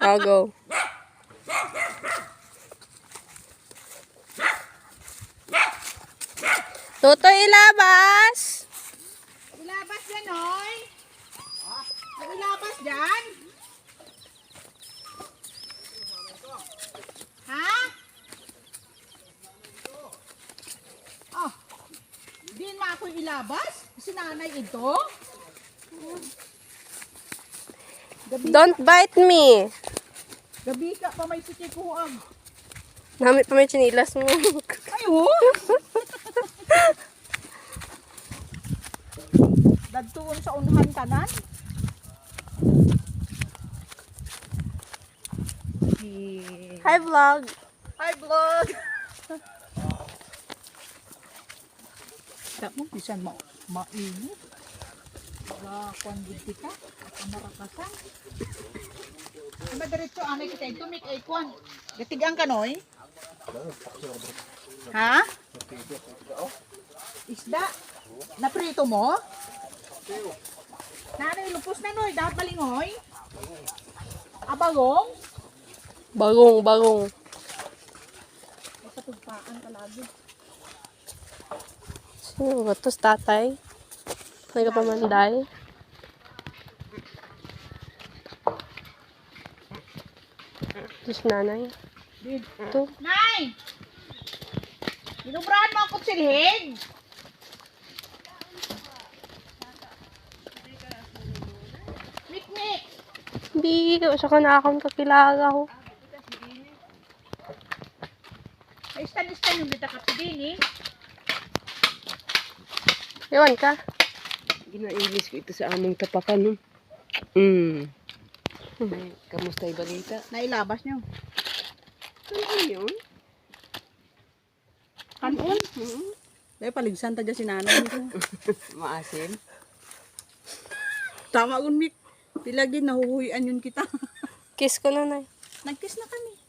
I'll go. Tutoy, ilabas! Ilabas dyan, hoy. Ilabas dyan. Ha? Oh. Di na ako ilabas? Si nanay ito? Don't bite me. Gabi ka pa may sikikuang. Namit pa may chinilas mo. Ay, oh. Dadtuon sa unahan tanan. Hi, vlog. Hi, vlog. Tak mo, bisan mainit. Wala kwan gid kita. At marakasan. Madiretso anay kita ito, make ay kwan. Gatigang kanoy? Ha? Isda? Naprito mo? Nanay, lupos na noy. Dapat balingoy? Abagong? Bagong. Basta tugpaan ka lagi. Sino ba ito? Tatay? Nagpamanday? Ito si nanay. Ito. Nay! Binubrahan mo ako silhig! Mikmik! Hindi. Siya ka nakakam kakilala ko. Ay, istan yung bita ka din eh. Iwan ka. Ginailis ko ito sa among tapakan, no? Ay, kamusta yung balita? Nailabas nyo. Ano yun? Kanon? Dahil paligsan ta dyan si nanay nito. Maasim? Tama kun Mik. Pilagin, nahuhuyan yun kita. Kiss ko nanay. Nag-kiss na kami.